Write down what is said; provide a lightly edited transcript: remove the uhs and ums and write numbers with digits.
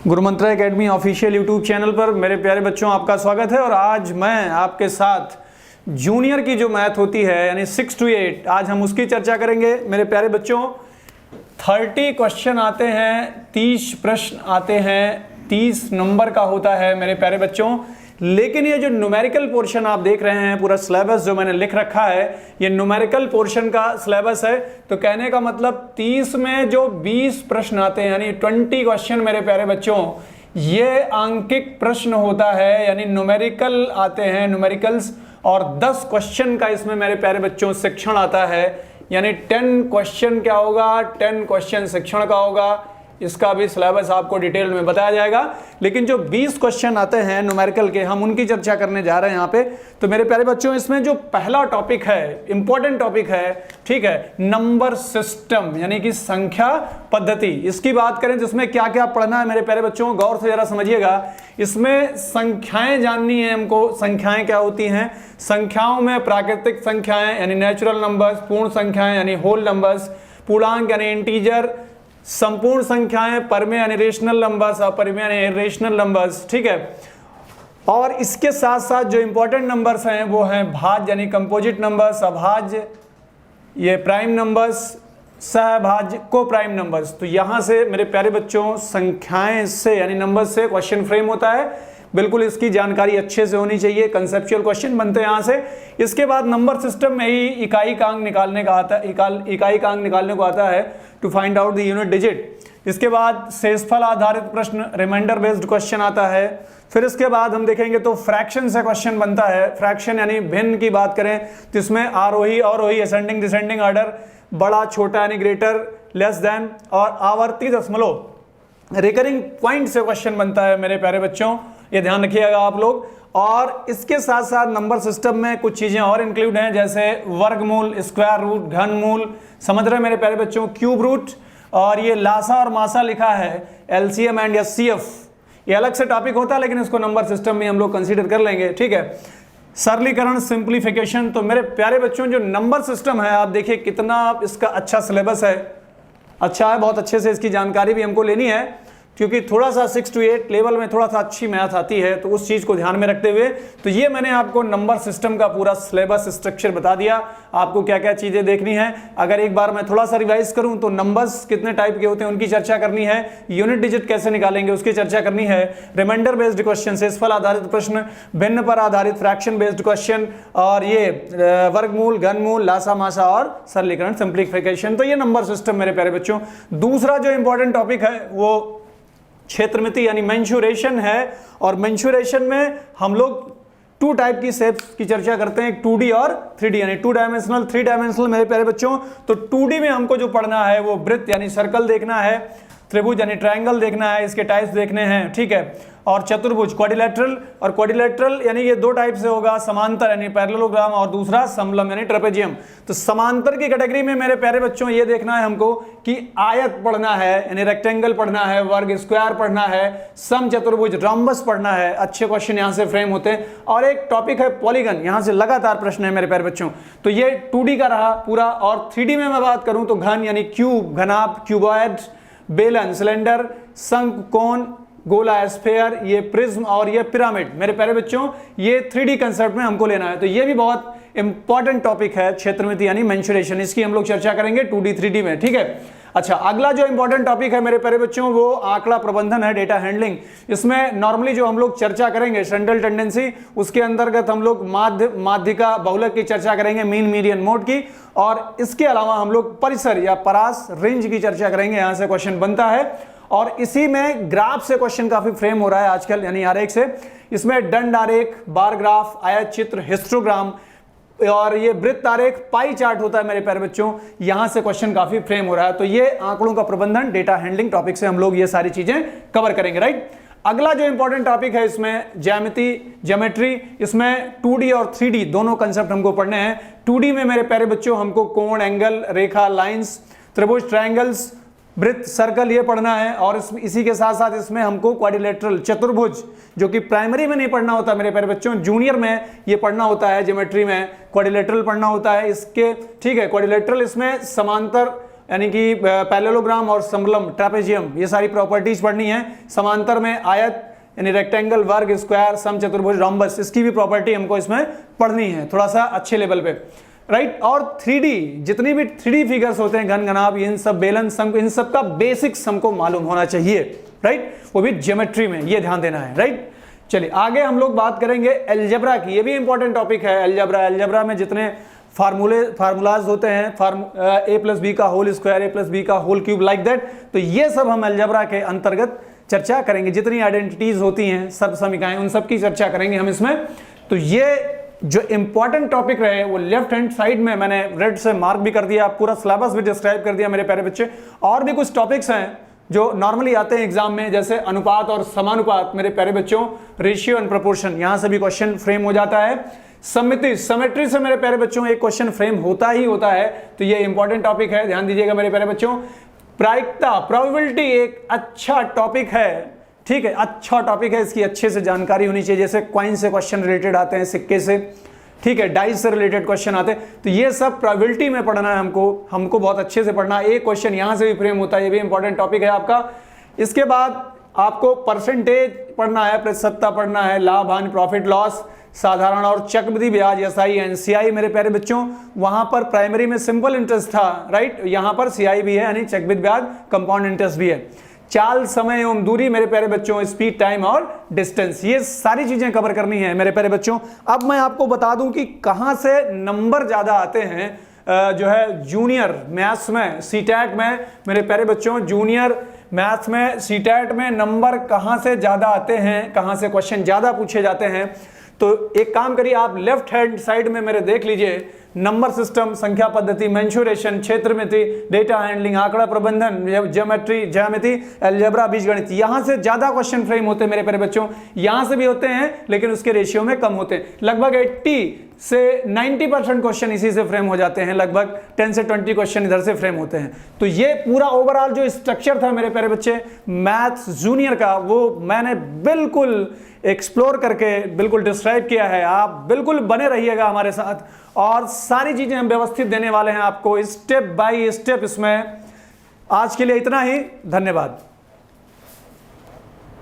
गुरु मंत्र academy official YouTube channel पर मेरे प्यारे बच्चों आपका स्वागत है। और आज मैं आपके साथ जूनियर की जो मैथ होती है यानी 6 to 8 आज हम उसकी चर्चा करेंगे। मेरे प्यारे बच्चों 30 क्वेश्चन आते हैं, 30 प्रश्न आते हैं, 30 नंबर का होता है मेरे प्यारे बच्चों। लेकिन ये जो न्यूमेरिकल पोर्शन आप देख रहे हैं, पूरा सिलेबस जो मैंने लिख रखा है ये न्यूमेरिकल पोर्शन का सिलेबस है। तो कहने का मतलब 30 में जो 20 प्रश्न आते हैं यानी 20 क्वेश्चन मेरे प्यारे बच्चों, ये आंकिक प्रश्न होता है यानी न्यूमेरिकल आते हैं, न्यूमेरिकल्स। और 10 क्वेश्चन का इसमें मेरे प्यारे बच्चों शिक्षण आता है यानी 10 क्वेश्चन क्या होगा, 10 क्वेश्चन शिक्षण का होगा। इसका भी सिलेबस आपको डिटेल में बताया जाएगा। लेकिन जो 20 क्वेश्चन आते हैं न्यूमेरिकल के, हम उनकी चर्चा करने जा रहे हैं यहाँ पे। तो मेरे प्यारे बच्चों इसमें जो पहला टॉपिक है, इंपॉर्टेंट टॉपिक है, ठीक है, नंबर सिस्टम यानी कि संख्या पद्धति। इसकी बात करें तो इसमें क्या क्या पढ़ना है मेरे प्यारे बच्चों, गौर से जरा समझिएगा। इसमें संख्याएं जाननी है हमको। संख्याएं क्या होती हैं? संख्याओं में प्राकृतिक संख्याएं यानी नेचुरल नंबर्स, पूर्ण संख्याएं यानी होल नंबर्स, पूर्णांक यानी इंटीजर, संपूर्ण संख्याएं, परमेय यानी रेशनल नंबर्स, अपरिमेय यानी इरेशनल नंबर्स, ठीक है। और इसके साथ साथ जो इंपॉर्टेंट नंबर्स हैं वो हैं भाज्य यानी कंपोजिट नंबर्स, अभाज्य, ये प्राइम नंबर्स, सहभाज्य, को प्राइम नंबर्स। तो यहां से मेरे प्यारे बच्चों संख्याएं से यानी नंबर से क्वेश्चन फ्रेम होता है। बिल्कुल इसकी जानकारी अच्छे से होनी चाहिए। कंसेप्चुअल क्वेश्चन बनते हैं यहां से। इसके बाद नंबर सिस्टम में ही इकाई का अंक निकालने का आता है, इकाई का अंक निकालने को आता है, to find out the unit digit. इसके बाद शेषफल आधारित प्रश्न, रिमाइंडर बेस्ड क्वेश्चन आता है। फिर इसके बाद हम देखेंगे तो फ्रैक्शन से क्वेश्चन बनता है। फ्रैक्शन यानी भिन्न की बात करें तो इसमें आरोही अवरोही, असेंडिंग डिसेंडिंग ऑर्डर, बड़ा छोटा यानी ग्रेटर लेस देन, और आवर्ती दशमलव रिकरिंग पॉइंट से क्वेश्चन बनता है मेरे प्यारे बच्चों, ये ध्यान रखिएगा आप लोग। और इसके साथ साथ नंबर सिस्टम में कुछ चीजें और इंक्लूड हैं, जैसे वर्गमूल, स्क्वायर रूट, घनमूल, समझ रहे हैं मेरे प्यारे बच्चों, क्यूब रूट, और ये लासा और मासा लिखा है, एलसीएम एंड एचसीएफ। ये अलग से टॉपिक होता है लेकिन इसको नंबर सिस्टम में हम लोग कंसीडर कर लेंगे, ठीक है। सरलीकरण, सिंप्लीफिकेशन। तो मेरे प्यारे बच्चों जो नंबर सिस्टम है आप देखिए कितना इसका अच्छा सिलेबस है, अच्छा है, बहुत अच्छे से इसकी जानकारी भी हमको लेनी है, क्योंकि थोड़ा सा 6 to 8 लेवल में थोड़ा सा अच्छी मैथ आती है। तो उस चीज को ध्यान में रखते हुए तो ये मैंने आपको नंबर सिस्टम का पूरा सिलेबस स्ट्रक्चर बता दिया, आपको क्या क्या चीजें देखनी है। अगर एक बार मैं थोड़ा सा रिवाइज करूं तो नंबर्स कितने टाइप के होते हैं उनकी चर्चा करनी है, यूनिट डिजिट कैसे निकालेंगे उसकी चर्चा करनी है, रिमाइंडर बेस्ड क्वेश्चन, शेषफल आधारित प्रश्न, भिन्न पर आधारित फ्रैक्शन बेस्ड क्वेश्चन, और ये वर्गमूल, घनमूल, लासा मासा और सरलीकरण सिंप्लीफिकेशन। तो ये नंबर सिस्टम मेरे प्यारे बच्चों। दूसरा जो इंपॉर्टेंट टॉपिक है वो क्षेत्रमिति यानी मेंशुरेशन है। और मेंशुरेशन में हम लोग 2 टाइप की शेप्स की चर्चा करते हैं, एक 2D और 3D यानी 2 डायमेंशनल, 3 डायमेंशनल मेरे प्यारे बच्चों। तो 2D में हमको जो पढ़ना है वो वृत्त यानी सर्कल देखना है, त्रिभुज यानी ट्रायंगल देखना है, इसके टाइप्स देखने हैं, ठीक है। और चतुर्भुज क्वाड्रिलेटरल, और क्वाड्रिलेटरल यानी ये 2 टाइप से होगा, समांतर यानी पैरेललोग्राम और दूसरा समलंब यानी ट्रेपेजियम। तो समांतर की कैटेगरी में मेरे प्यारे बच्चों ये देखना है हमको कि आयत पढ़ना है यानी रेक्टेंगल पढ़ना है, वर्ग स्क्वायर पढ़ना है, समचतुर्भुज रॉम्बस पढ़ना है। अच्छे क्वेश्चन यहां से फ्रेम होते हैं। और एक टॉपिक है पॉलीगन, यहां से लगातार प्रश्न है मेरे प्यारे बच्चों। तो ये 2D का रहा पूरा। और 3D में मैं बात करूं तो घन यानी क्यूब, घनाभ, क्यूबॉइड, बेलन, सिलेंडर, शंख, कोन, गोला, स्फेयर, ये प्रिज्म और ये पिरामिड। मेरे प्यारे बच्चों ये 3D कंसेप्ट में हमको लेना है। तो ये भी बहुत इंपॉर्टेंट टॉपिक है, क्षेत्रमिति यानी मेंशुरेशन। इसकी हम लोग चर्चा करेंगे 2D 3D में, ठीक है। अच्छा, अगला जो इंपॉर्टेंट टॉपिक है मेरे प्यारे बच्चों वो आंकड़ा प्रबंधन है, डेटा हैंडलिंग। इसमें नॉर्मली जो हम लोग चर्चा करेंगे सेंट्रल टेंडेंसी, उसके अंतर्गत हम लोग माध्यिका बहुलक की चर्चा करेंगे, मीन मीडियन मोड की। और इसके अलावा हम लोग परिसर या परास रेंज की चर्चा करेंगे, यहां से क्वेश्चन बनता है। और इसी में ग्राफ से क्वेश्चन काफी फ्रेम हो रहा है आजकल यानी आरेख से। इसमें दंड आरेख, बार ग्राफ, आयत चित्र, हिस्टोग्राम, और ये वृत्त आरेख, पाई चार्ट होता है मेरे प्यारे बच्चों, यहां से क्वेश्चन काफी फ्रेम हो रहा है। तो ये आंकड़ों का प्रबंधन, डेटा हैंडलिंग टॉपिक से हम लोग ये सारी चीजें कवर करेंगे, राइट। अगला जो इंपॉर्टेंट टॉपिक है इसमें ज्योमेट्री। इसमें 2D और 3D दोनों कंसेप्ट हमको पढ़ने हैं। 2D में मेरे प्यारे बच्चों हमको कोण, एंगल, रेखा, लाइंस, त्रिभुज, ट्रायंगल्स, वृत्त, सर्कल ये पढ़ना है। और इसी के साथ साथ इसमें हमको क्वाड्रिलेटरल, चतुर्भुज, जो कि प्राइमरी में नहीं पढ़ना होता मेरे प्यारे बच्चों, जूनियर में ये पढ़ना होता है, ज्योमेट्री में क्वाड्रिलेटरल पढ़ना होता है इसके, ठीक है। क्वाड्रिलेटरल इसमें समांतर यानी कि पैरेललोग्राम और समलम ट्रेपेजियम, ये सारी प्रॉपर्टीज पढ़नी है। समांतर में आयत यानी रेक्टेंगल, वर्ग, स्क्वायर, समचतुर्भुज, रोम्बस, इसकी भी प्रॉपर्टी हमको इसमें पढ़नी है थोड़ा सा अच्छे लेवल पे, राइट। और 3D जितनी भी 3D फिगर्स होते हैं, घन घनाभ, इन सब बेलन सम, इन सब का बेसिक्स हमको मालूम होना चाहिए, राइट, वो भी ज्योमेट्री में, ये ध्यान देना है, राइट। चलिए आगे हम लोग बात करेंगे अलजेब्रा की, ये भी इंपॉर्टेंट टॉपिक है। अलजेब्रा में जितने फार्मूलाज होते हैं, a+b का होल स्क्वायर, a+b का होल क्यूब, लाइक दैट, तो ये सब हम अलजेब्रा के अंतर्गत चर्चा करेंगे। जितनी आइडेंटिटीज होती हैं, सर्व समीकरण, उन सब की चर्चा करेंगे हम इसमें। तो ये जो इंपॉर्टेंट टॉपिक रहे वो लेफ्ट हैंड साइड में मैंने रेड से मार्क भी कर दिया, पूरा सिलेबस भी डिस्क्राइब कर दिया मेरे प्यारे बच्चे। और भी कुछ टॉपिक्स हैं जो नॉर्मली आते हैं एग्जाम में, जैसे अनुपात और समानुपात मेरे प्यारे बच्चों, रेशियो एंड प्रोपोर्शन, यहां से भी क्वेश्चन फ्रेम हो जाता है। सममिति, सिमेट्री से मेरे प्यारे बच्चों एक क्वेश्चन फ्रेम होता ही होता है, तो ये इंपॉर्टेंट टॉपिक है, ध्यान दीजिएगा मेरे प्यारे बच्चों। प्रायिकता, प्रोबेबिलिटी एक अच्छा टॉपिक है, ठीक है, अच्छा टॉपिक है, इसकी अच्छे से जानकारी होनी चाहिए। जैसे कॉइन से क्वेश्चन रिलेटेड आते हैं, सिक्के से, ठीक है, डाइस से रिलेटेड क्वेश्चन आते हैं, तो ये सब प्रोबेबिलिटी में पढ़ना है हमको बहुत अच्छे से पढ़ना है। एक क्वेश्चन यहां से भी फ्रेम होता है, ये भी इंपॉर्टेंट टॉपिक है आपका। इसके बाद आपको परसेंटेज पढ़ना है, प्रतिशतता पढ़ना है, लाभ हानि, प्रॉफिट लॉस, साधारण और चक्रवृद्धि ब्याज, एसआई, एनसीआई मेरे प्यारे बच्चों। वहां पर प्राइमरी में सिंपल इंटरेस्ट था, राइट, यहां पर सीआई भी है, यानी चक्रवृद्धि ब्याज, कंपाउंड इंटरेस्ट भी है। चाल, समय एवं दूरी मेरे प्यारे बच्चों, स्पीड, टाइम और डिस्टेंस, ये सारी चीजें कवर करनी है मेरे प्यारे बच्चों। अब मैं आपको बता दूं कि कहां से नंबर ज्यादा आते हैं जो है जूनियर मैथ्स में, सीटैट में मेरे प्यारे बच्चों, जूनियर मैथ्स में, सीटैट में नंबर कहां से ज्यादा आते हैं, कहां से क्वेश्चन ज्यादा पूछे जाते हैं। तो एक काम करिए, आप लेफ्ट हैंड साइड में मेरे देख लीजिए, नंबर सिस्टम, संख्या पद्धति, मेंशुरेशन, क्षेत्रमिति, डेटा हैंडलिंग, आंकड़ा प्रबंधन, ज्योमेट्री, अलजेब्रा, बीजगणित, यहां से ज्यादा क्वेश्चन फ्रेम होते हैं मेरे प्यारे बच्चों। यहां से भी होते हैं लेकिन उसके रेशियो में कम होते हैं। लगभग 80 से 90% क्वेश्चन इसी से फ्रेम हो जाते हैं, लगभग 10 से 20 क्वेश्चन इधर से फ्रेम होते हैं। तो ये पूरा ओवरऑल जो स्ट्रक्चर था मेरे प्यारे बच्चे मैथ्स जूनियर का, वो मैंने बिल्कुल एक्सप्लोर करके बिल्कुल डिस्क्राइब किया है। आप बिल्कुल बने रहिएगा हमारे साथ, और सारी चीजें हम व्यवस्थित देने वाले हैं आपको, स्टेप बाय स्टेप इसमें। आज के लिए इतना ही, धन्यवाद।